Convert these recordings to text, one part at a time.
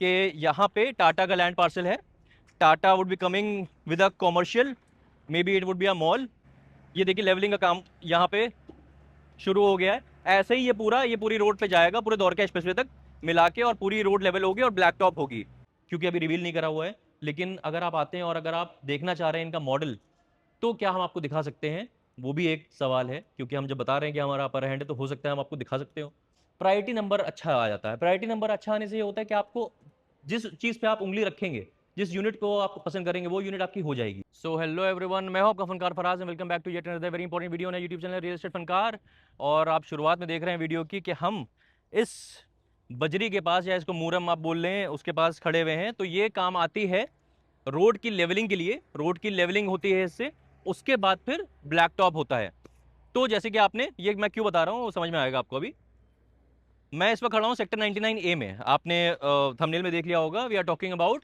कि यहाँ पे टाटा का लैंड पार्सल है। Tata would be coming with a commercial, may be it would be a mall. ये देखिए लेवलिंग का काम यहाँ पे शुरू हो गया है। ऐसे ही ये पूरी रोड पे जाएगा, पूरे द्वारका एक्सप्रेसवे तक मिला के, और पूरी रोड लेवल होगी और ब्लैक टॉप होगी। क्योंकि अभी रिवील नहीं करा हुआ है, लेकिन अगर आप आते हैं और अगर आप देखना चाह रहे हैं इनका मॉडल, तो क्या हम आपको दिखा सकते हैं, वो भी एक सवाल है। क्योंकि हम जब बता रहे हैं कि हमारा अपर हैंड है, तो हो सकता है हम आपको दिखा सकते हो। प्रायोरिटी नंबर अच्छा आ जाता है। प्रायोरिटी नंबर अच्छा आने से ये होता है कि आपको जिस चीज़ पे आप उंगली रखेंगे, जिस यूनिट को आप पसंद करेंगे, वो यूनिट आपकी हो जाएगी। सो हेलो एवरीवन, मैं हूं आपका फनकार Faraz and welcome back to yet another very important video on YouTube channel real estate Fankaar. और आप शुरुआत में देख रहे हैं वीडियो की कि हम इस बजरी के पास, या इसको मूरम आप बोल रहे हैं, उसके पास खड़े हुए हैं। तो ये काम आती है रोड की लेवलिंग के लिए। रोड की लेवलिंग होती है इससे, उसके बाद फिर ब्लैक टॉप होता है। तो जैसे कि आपने, ये मैं क्यों बता रहा हूँ वो समझ में आएगा आपको अभी। मैं इस वक्त खड़ा हूँ सेक्टर 99A में। आपने थंबनेल में देख लिया होगा, we are talking about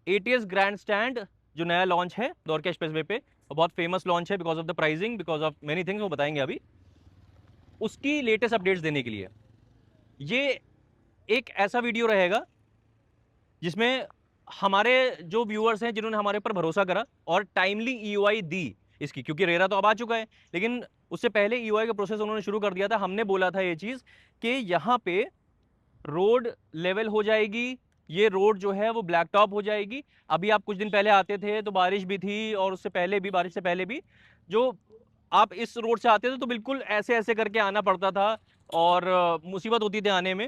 ATS grand stand, जो नया लॉन्च है द्वारका एक्सप्रेसवे पे, और बहुत फेमस लॉन्च है because of the pricing, because of many things, वो बताएंगे अभी। उसकी लेटेस्ट अपडेट्स देने के लिए ये एक ऐसा वीडियो रहेगा जिसमें हमारे जो व्यूअर्स हैं, जिन्होंने हमारे ऊपर भरोसा करा और टाइमली ईओआई दी इसकी, क्योंकि रेरा तो अब आ चुका है, लेकिन उससे पहले ईओआई का प्रोसेस उन्होंने शुरू कर दिया था। हमने बोला था ये चीज़ कि यहाँ पे रोड लेवल हो जाएगी, ये रोड जो है वो ब्लैक टॉप हो जाएगी। अभी आप कुछ दिन पहले आते थे तो बारिश भी थी, और उससे पहले भी, बारिश से पहले भी, जो आप इस रोड से आते थे तो बिल्कुल ऐसे ऐसे करके आना पड़ता था, और मुसीबत होती थी आने में।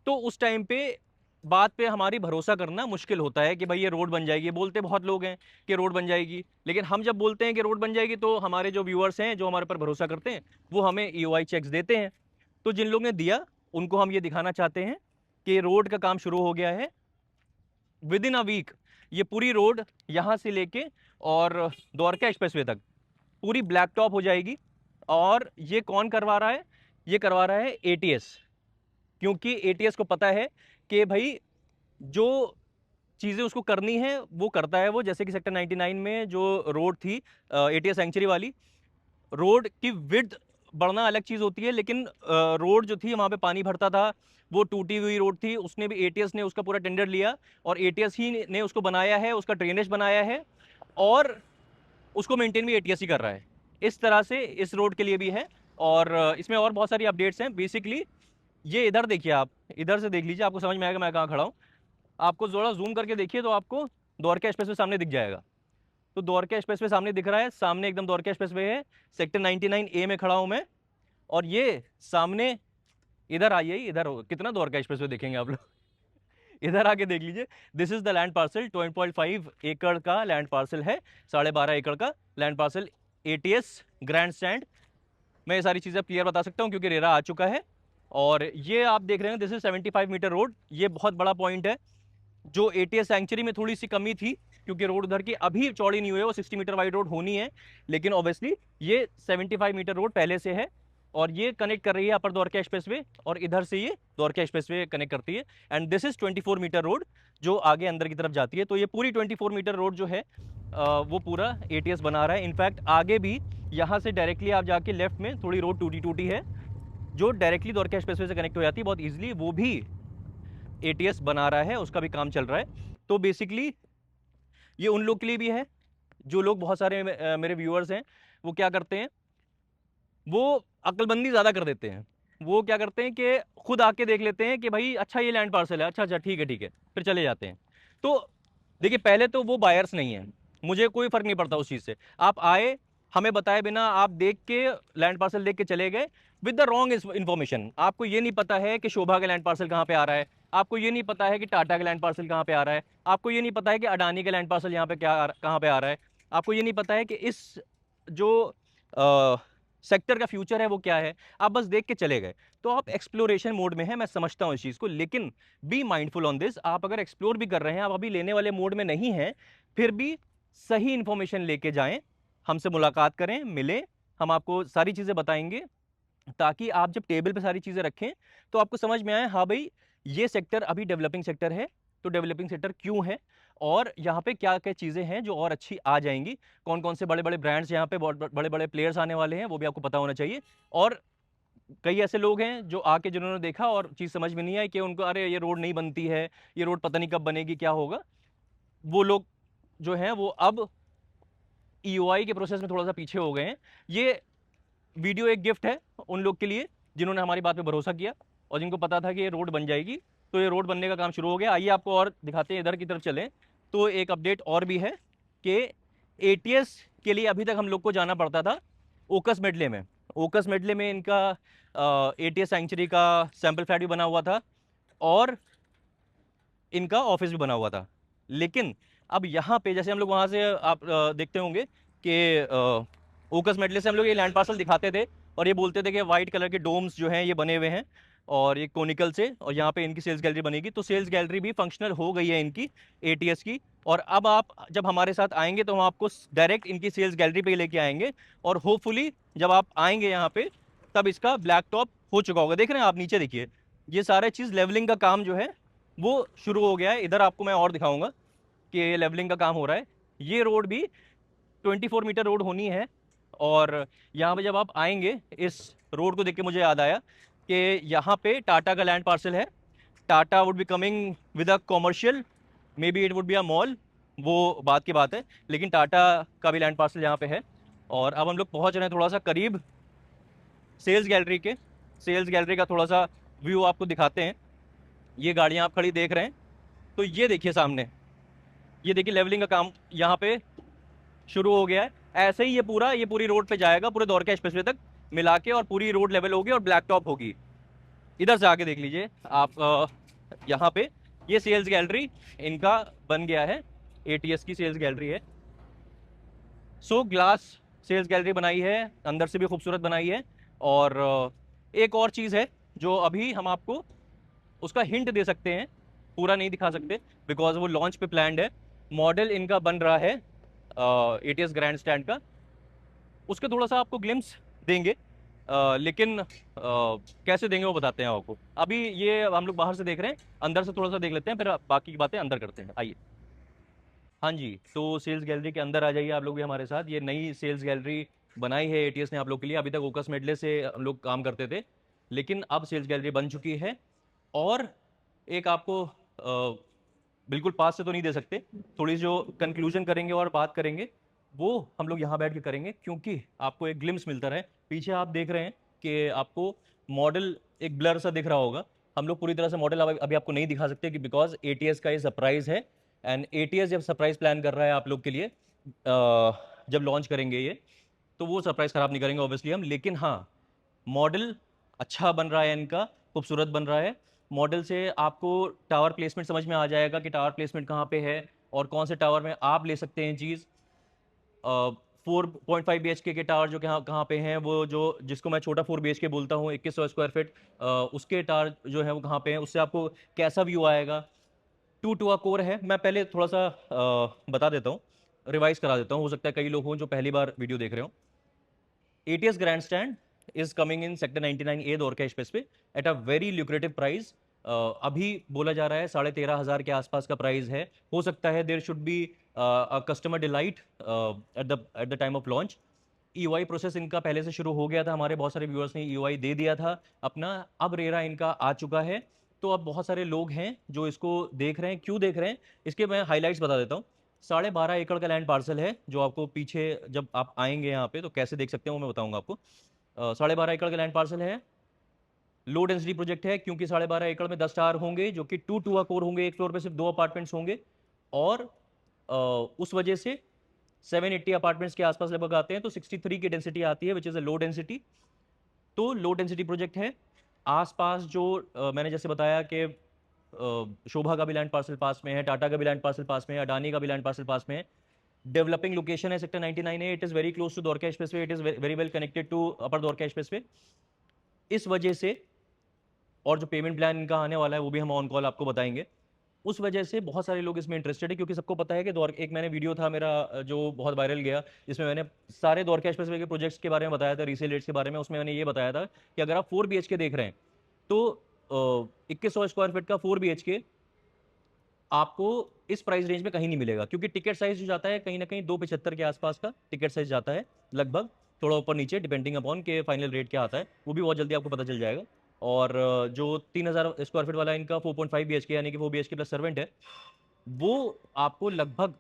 तो उस टाइम पे बात पे हमारी भरोसा करना मुश्किल होता है कि भाई ये रोड बन जाएगी। बोलते बहुत लोग हैं कि रोड बन जाएगी, लेकिन हम जब बोलते हैं कि रोड बन जाएगी, तो हमारे जो व्यूअर्स हैं, जो हमारे पर भरोसा करते हैं, वो हमें ईओआई चेक्स देते हैं। तो जिन लोग ने दिया, उनको हम ये दिखाना चाहते हैं कि रोड का काम शुरू हो गया है। विद इन अ वीक ये पूरी रोड यहाँ से लेके और द्वारका एक्सप्रेसवे तक पूरी ब्लैक टॉप हो जाएगी। और ये कौन करवा रहा है? ये करवा रहा है एटीएस। क्योंकि एटीएस को पता है कि भाई जो चीज़ें उसको करनी है वो करता है वो। जैसे कि सेक्टर 99 में जो रोड थी एटीएस सेंचुरी वाली, रोड की विड्थ बढ़ना अलग चीज़ होती है, लेकिन रोड जो थी वहाँ पे पानी भरता था, वो टूटी हुई रोड थी। उसने भी, एटीएस ने उसका पूरा टेंडर लिया, और एटीएस ही ने उसको बनाया है, उसका ड्रेनेज बनाया है, और उसको मेंटेन भी एटीएस ही कर रहा है। इस तरह से इस रोड के लिए भी है। और इसमें और बहुत सारी अपडेट्स हैं। बेसिकली ये इधर देखिए, आप इधर से देख लीजिए, आपको समझ में आएगा मैं कहाँ खड़ा हूँ। आपको थोड़ा जूम करके देखिए तो आपको द्वारका एक्सप्रेसवे सामने दिख जाएगा। तो द्वारका एक्सप्रेसवे सामने दिख रहा है, सामने एकदम द्वारका एक्सप्रेसवे है। सेक्टर 99A में खड़ा हूँ मैं, और ये सामने, इधर आइए, इधर कितना द्वारका एक्सप्रेसवे देखेंगे आप लोग। इधर आके देख लीजिए, this is the land parcel. 2.5 एकड़ का लैंड पार्सल है, 12.5 एकड़ का land parcel, ATS grand stand. मैं ये सारी चीज़ें क्लियर बता सकता हूँ क्योंकि रेरा आ चुका है। और ये आप देख रहे हैं, दिस इज 75 मीटर रोड। ये बहुत बड़ा पॉइंट है। जो एटीएस सेंचुरी में थोड़ी सी कमी थी, क्योंकि रोड उधर की अभी चौड़ी नहीं हुई है, वो 60 मीटर वाइड रोड होनी है, लेकिन ऑब्वियसली ये 75 मीटर रोड पहले से है। और ये कनेक्ट कर रही है अपर द्वारका एक्सप्रेसवे, और इधर से ये द्वारका एक्सप्रेसवे कनेक्ट करती है। And this is 24 metre road जो आगे अंदर की तरफ जाती है। तो ये पूरी 24 मीटर रोड जो है वो पूरा एटीएस बना रहा है। इनफैक्ट आगे भी यहाँ से डायरेक्टली आप जाके लेफ्ट में थोड़ी रोड टूटी टूटी है, जो डायरेक्टली द्वारका एक्सप्रेसवे से कनेक्ट हो जाती है बहुत ईजिली, वो भी एटीएस बना रहा है, उसका भी काम चल रहा है। तो बेसिकली ये उन लोग के लिए भी है, जो लोग, बहुत सारे मेरे व्यूअर्स हैं, वो क्या करते हैं, वो अक्लबंदी ज़्यादा कर देते हैं। वो क्या करते हैं कि खुद आके देख लेते हैं कि भाई अच्छा ये लैंड पार्सल है, अच्छा अच्छा ठीक है, फिर चले जाते हैं। तो देखिए, पहले तो वो बायर्स नहीं है, मुझे कोई फ़र्क नहीं पड़ता उस चीज़ से। आप आए, हमें बताए बिना आप देख के, लैंड पार्सल देख के चले गए विद द रॉन्ग इन्फॉर्मेशन। आपको ये नहीं पता है कि शोभा का लैंड पार्सल कहाँ पे आ रहा है, आपको ये नहीं पता है कि टाटा का लैंड पार्सल कहाँ पे आ रहा है, आपको ये नहीं पता है कि अडानी का लैंड पार्सल यहाँ पे कहाँ पे आ रहा है, आपको ये नहीं पता है कि इस जो सेक्टर का फ्यूचर है वो क्या है। आप बस देख के चले गए, तो आप एक्सप्लोरेशन मोड में है, मैं समझता हूँ इस चीज़ को, लेकिन बी माइंडफुल ऑन दिस। आप अगर एक्सप्लोर भी कर रहे हैं, आप अभी लेने वाले मोड में नहीं हैं, फिर भी सही इंफॉर्मेशन लेके जाएं, हमसे मुलाकात करें, मिलें, हम आपको सारी चीज़ें बताएंगे, ताकि आप जब टेबल पे सारी चीज़ें रखें तो आपको समझ में आए, हाँ भाई ये सेक्टर अभी डेवलपिंग सेक्टर है, तो डेवलपिंग सेक्टर क्यों है, और यहाँ पे क्या क्या चीज़ें हैं जो और अच्छी आ जाएंगी, कौन कौन से बड़े बड़े ब्रांड्स यहाँ पे, बहुत बड़े बड़े प्लेयर्स आने वाले हैं, वो भी आपको पता होना चाहिए। और कई ऐसे लोग हैं जो आके जिन्होंने देखा और चीज़ समझ में नहीं आई कि उनको अरे ये रोड नहीं बनती है, ये रोड पता नहीं कब बनेगी, क्या होगा। वो लोग जो हैं वो अब ईओआई के प्रोसेस में थोड़ा सा पीछे हो गए हैं। ये वीडियो एक गिफ्ट है उन लोग के लिए जिन्होंने हमारी बात पे भरोसा किया और जिनको पता था कि ये रोड बन जाएगी। तो ये रोड बनने का काम शुरू हो गया। आइए आपको और दिखाते हैं, इधर की तरफ चलें। तो एक अपडेट और भी है कि एटीएस के लिए अभी तक हम लोग को जाना पड़ता था ओकस मेडले में। ओकस मेडले में इनका एटीएस सेंचुरी का सैंपल फ्लैट भी बना हुआ था और इनका ऑफिस भी बना हुआ था। लेकिन अब यहाँ पे जैसे हम लोग वहाँ से आप देखते होंगे कि ओकस मेडले से हम लोग ये लैंड पार्सल दिखाते थे और ये बोलते थे कि वाइट कलर के डोम्स जो हैं ये बने हुए हैं और ये कोनिकल से, और यहाँ पे इनकी सेल्स गैलरी बनेगी। तो सेल्स गैलरी भी फंक्शनल हो गई है इनकी एटीएस की। और अब आप जब हमारे साथ आएंगे तो हम आपको डायरेक्ट इनकी सेल्स गैलरी पे लेके आएंगे और होपफुली जब आप आएंगे यहाँ पे तब इसका ब्लैक टॉप हो चुका होगा। देख रहे हैं आप नीचे, देखिए ये सारे चीज़ लेवलिंग का काम जो है वो शुरू हो गया है। इधर आपको मैं और दिखाऊंगा कि लेवलिंग का काम हो रहा है। ये रोड भी 24 मीटर रोड होनी है। और यहाँ पे जब आप आएंगे इस रोड को देख के मुझे याद आया कि यहाँ पे टाटा का लैंड पार्सल है। Tata would be coming with a commercial, may be it would be a mall, वो बात की बात है। लेकिन टाटा का भी लैंड पार्सल यहाँ पे है। और अब हम लोग पहुँच रहे हैं थोड़ा सा करीब सेल्स गैलरी के। सेल्स गैलरी का थोड़ा सा व्यू आपको दिखाते हैं। ये गाड़ियाँ आप खड़ी देख रहे हैं, तो ये देखिए सामने, ये देखिए लेवलिंग का काम यहाँ पे शुरू हो गया है। ऐसे ही ये पूरी रोड पे जाएगा, पूरे द्वारका एक्सप्रेसवे तक मिला के, और पूरी रोड लेवल होगी और ब्लैक टॉप होगी। इधर से आके देख लीजिए आप, यहाँ पे ये सेल्स गैलरी इनका बन गया है, एटीएस की सेल्स गैलरी है। सो ग्लास सेल्स गैलरी बनाई है, अंदर से भी खूबसूरत बनाई है। और एक और चीज़ है जो अभी हम आपको उसका हिंट दे सकते हैं, पूरा नहीं दिखा सकते बिकॉज वो लॉन्च पे प्लान्ड है। मॉडल इनका बन रहा है एटीएस ग्रैंड स्टैंड का, उसके थोड़ा सा आपको ग्लिम्स देंगे। लेकिन कैसे देंगे वो बताते हैं आपको। अभी ये हम लोग बाहर से देख रहे हैं, अंदर से थोड़ा सा देख लेते हैं, फिर बाकी की बातें अंदर करते हैं। आइए। हाँ जी, तो सेल्स गैलरी के अंदर आ जाइए आप लोग भी हमारे साथ। ये नई सेल्स गैलरी बनाई है एटीएस ने आप लोग के लिए। अभी तक ओकस मेडले से हम लोग काम करते थे, लेकिन अब सेल्स गैलरी बन चुकी है। और एक आपको बिल्कुल पास से तो नहीं दे सकते, थोड़ी जो कंक्लूजन करेंगे और बात करेंगे वो हम लोग यहाँ बैठ के करेंगे, क्योंकि आपको एक ग्लिम्स मिलता रहे। पीछे आप देख रहे हैं कि आपको मॉडल एक ब्लर सा दिख रहा होगा। हम लोग पूरी तरह से मॉडल अभी आपको नहीं दिखा सकते कि बिकॉज एटीएस का ये सरप्राइज है। एंड एटीएस जब सरप्राइज प्लान कर रहा है आप लोग के लिए, जब लॉन्च करेंगे ये, तो वो सरप्राइज खराब नहीं करेंगे ऑब्वियसली हम। लेकिन हाँ, मॉडल अच्छा बन रहा है इनका, खूबसूरत बन रहा है। मॉडल से आपको टावर प्लेसमेंट समझ में आ जाएगा कि टावर प्लेसमेंट कहाँ पे है और कौन से टावर में आप ले सकते हैं चीज़। 4.5 BHK के टावर जो कहाँ कहाँ पे हैं, वो जो जिसको मैं छोटा 4 BHK बोलता हूँ, 2100 स्क्वायर फीट, उसके टावर जो है वो कहाँ पे हैं, उससे आपको कैसा व्यू आएगा। 2 कोर है। मैं पहले थोड़ा सा बता देता हूँ, रिवाइज करा देता हूँ, हो सकता है कई लोग हों जो पहली बार वीडियो देख रहे हो। ATS Grandstand is coming in Sector 99A Dwarka express पे at a very lucrative price. अभी बोला जा रहा है 13,500 के आसपास का प्राइस है। हो सकता है there should be a customer delight at the time of launch. EOI process इनका पहले से शुरू हो गया था, हमारे बहुत सारे व्यूअर्स ने ईओआई दे दिया था अपना। अब रेरा इनका आ चुका है। तो अब बहुत सारे लोग हैं जो इसको देख रहे हैं। क्यों देख रहे हैं, इसके मैं हाईलाइट्स बता देता हूँ। 12.5 एकड़ का लैंड पार्सल है जो आपको पीछे जब आप आएंगे यहाँ पे तो कैसे देख सकते हैं वो मैं बताऊंगा आपको। 12.5 एकड़ का लैंड पार्सल है। लो डेंसिटी प्रोजेक्ट है क्योंकि 12.5 एकड़ में 10 टावर होंगे जो कि 2 कोर होंगे। एक फ्लोर पे सिर्फ 2 अपार्टमेंट्स होंगे। और उस वजह से 780 अपार्टमेंट्स के आसपास लगभग आते हैं, तो 63 की डेंसिटी आती है which is a low density. तो लो डेंसिटी प्रोजेक्ट है। आसपास जो मैंने जैसे बताया कि शोभा का भी लैंड पार्सल पास में है, टाटा का भी लैंड पार्सल पास में है, अडानी का भी लैंड पार्सल पास में है। डेवलपिंग लोकेशन है sector 99A। It is very close to Dwarka expressway. It is very well connected to upper Dwarka expressway. इस वजह से, और जो पेमेंट प्लान इनका आने वाला है वो भी हम ऑन कॉल आपको बताएंगे। उस वजह से बहुत सारे लोग इसमें इंटरेस्टेड है, क्योंकि सबको पता है कि एक मैंने वीडियो था मेरा जो बहुत वायरल गया, जिसमें मैंने सारे द्वारका एक्सप्रेसवे के प्रोजेक्ट्स के बारे में बताया था, रीसेल रेट्स के बारे में। उसमें मैंने ये बताया था कि अगर आप 4 BHK देख रहे हैं तो 2100 स्क्वायर फीट का 4 BHK आपको इस प्राइस रेंज में कहीं नहीं मिलेगा, क्योंकि टिकट साइज जो जाता है कहीं ना कहीं 275 के आसपास का टिकट साइज जाता है लगभग। थोड़ा ऊपर नीचे डिपेंडिंग अपॉन के फाइनल रेट क्या आता है, वो भी बहुत जल्दी आपको पता चल जाएगा। और जो 3000 स्क्वायर फीट वाला इनका 4.5 BHK यानी कि 4 BHK प्लस सर्वेंट है, वो आपको लगभग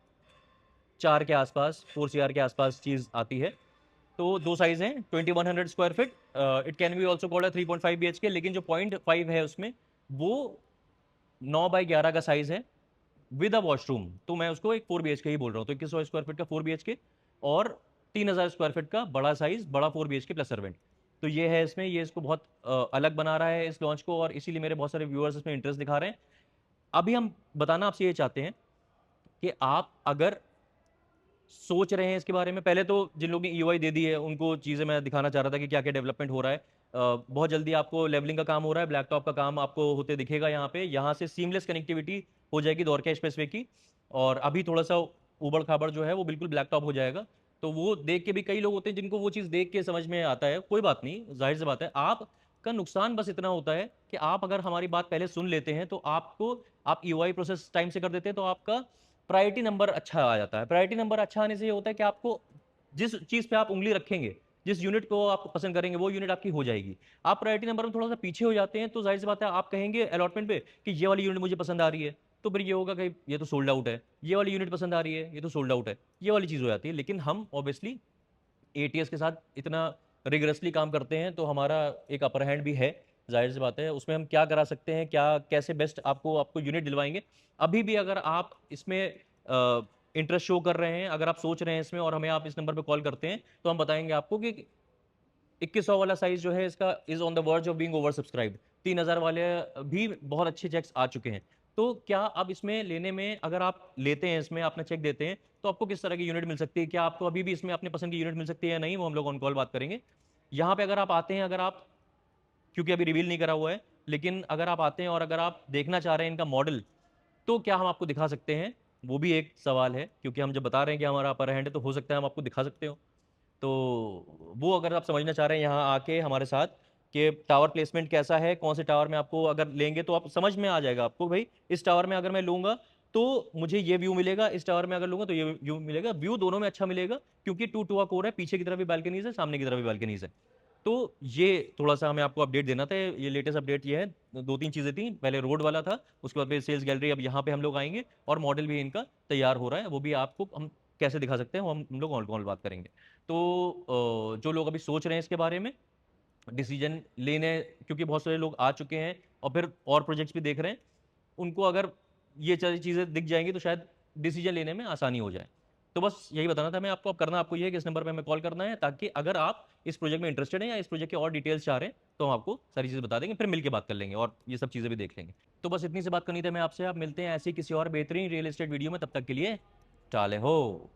4 के आसपास, 4 CR के आसपास चीज़ आती है। तो दो साइज हैं, 2100 square feet, it can be also called 3.5 BHK, लेकिन जो 0.5 है उसमें वो 9x11 का साइज है विद अ वॉशरूम, तो मैं उसको एक 4 BHK ही बोल रहा हूँ। तो 2100 स्क्वायर फीट का 4 BHK और 3000 स्क्वायर फीट का बड़ा साइज, बड़ा 4 BHK प्लस सर्वेंट। तो ये है इसमें, ये इसको बहुत अलग बना रहा है इस लॉन्च को, और इसीलिए मेरे बहुत सारे व्यूअर्स इसमें इंटरेस्ट दिखा रहे हैं। अभी हम बताना आपसे ये चाहते हैं कि आप अगर सोच रहे हैं इसके बारे में, पहले तो जिन लोगों ने EOI दे दी है उनको चीज़ें मैं दिखाना चाह रहा था कि क्या क्या डेवलपमेंट हो रहा है। बहुत जल्दी आपको लेवलिंग का काम हो रहा है, ब्लैक टॉप का काम आपको होते दिखेगा यहाँ पे। यहाँ से सीमलेस कनेक्टिविटी हो जाएगी द्वारका एक्सप्रेसवे की, और अभी थोड़ा सा उबड़ खाबड़ जो है वो बिल्कुल ब्लैक टॉप हो जाएगा। तो वो देख के भी कई लोग होते हैं जिनको वो चीज़ देख के समझ में आता है, कोई बात नहीं, जाहिर सी बात है। आपका नुकसान बस इतना होता है कि आप अगर हमारी बात पहले सुन लेते हैं तो आप EOI प्रोसेस टाइम से कर देते हैं तो आपका प्रायोरिटी नंबर अच्छा आ जाता है। प्रायोरिटी नंबर अच्छा आने से ये होता है कि आपको जिस चीज़ पे आप उंगली रखेंगे, जिस यूनिट को आप पसंद करेंगे, वो यूनिट आपकी हो जाएगी। आप प्रायोरिटी नंबर में थोड़ा सा पीछे हो जाते हैं तो जाहिर सी बात है आप कहेंगे अलॉटमेंट पे कि ये वाली यूनिट मुझे पसंद आ रही है, तो फिर ये होगा कि ये तो सोल्ड आउट है। ये वाली यूनिट पसंद आ रही है, ये तो सोल्ड आउट है, ये वाली चीज़ हो जाती है। लेकिन हम ऑब्वियसली ATS के साथ इतना रिगरसली काम करते हैं तो हमारा एक अपर हैंड भी है, जाहिर सी बात है। उसमें हम क्या करा सकते हैं, क्या कैसे बेस्ट आपको आपको यूनिट दिलवाएंगे। अभी भी अगर आप इसमें इंटरेस्ट शो कर रहे हैं, अगर आप सोच रहे हैं इसमें और हमें आप इस नंबर पे कॉल करते हैं, तो हम बताएंगे आपको कि 2100 वाला साइज जो है इसका is on the verge of being over subscribed. 3000 वाले भी बहुत अच्छे चेक्स आ चुके हैं। तो क्या अब इसमें लेने में, अगर आप लेते हैं इसमें अपना चेक देते हैं, तो आपको किस तरह की यूनिट मिल सकती है, क्या आपको अभी भी इसमें अपने पसंद की यूनिट मिल सकती है या नहीं, वो हम लोग ऑन कॉल बात करेंगे। यहाँ पे अगर आप आते हैं, अगर आप, क्योंकि अभी रिवील नहीं करा हुआ है, लेकिन अगर आप आते हैं और अगर आप देखना चाह रहे हैं इनका मॉडल, तो क्या हम आपको दिखा सकते हैं, वो भी एक सवाल है। क्योंकि हम जब बता रहे हैं कि हमारा अपर हैंड है तो हो सकता है हम आपको दिखा सकते हो। तो वो अगर आप समझना चाह रहे हैं यहाँ आके हमारे साथ कि टावर प्लेसमेंट कैसा है, कौन से टावर में आपको अगर लेंगे तो आप समझ में आ जाएगा आपको, भाई इस टावर में अगर मैं लूंगा तो मुझे ये व्यू मिलेगा, इस टावर में अगर लूंगा तो ये व्यू मिलेगा। व्यू दोनों में अच्छा मिलेगा क्योंकि 2 कोर है, पीछे की तरफ भी बालकनीज है, सामने की तरफ भी बालकनीज है। तो ये थोड़ा सा हमें आपको अपडेट देना था। ये लेटेस्ट अपडेट ये है, 2-3 चीज़ें थी, पहले रोड वाला था, उसके बाद फिर सेल्स गैलरी, अब यहाँ पे हम लोग आएंगे और मॉडल भी इनका तैयार हो रहा है, वो भी आपको हम कैसे दिखा सकते हैं वो हम लोग ऑन कॉल बात करेंगे। तो जो लोग अभी सोच रहे हैं इसके बारे में डिसीजन लेने, क्योंकि बहुत सारे लोग आ चुके हैं और फिर और प्रोजेक्ट्स भी देख रहे हैं, उनको अगर ये सारी चीज़ें दिख जाएंगी तो शायद डिसीजन लेने में आसानी हो जाए। तो बस यही बताना था मैं आपको। अब करना आपको ये है कि इस नंबर पे हमें कॉल करना है, ताकि अगर आप इस प्रोजेक्ट में इंटरेस्टेड हैं या इस प्रोजेक्ट के और डिटेल्स चाह रहे हैं तो हम आपको सारी चीज़ें बता देंगे, फिर मिलकर बात कर लेंगे और ये सब चीज़ें भी देख लेंगे। तो बस इतनी सी बात करनी थी मैं आपसे। आप मिलते हैं ऐसी किसी और बेहतरीन रियल एस्टेट वीडियो में, तब तक के लिए टाले हो।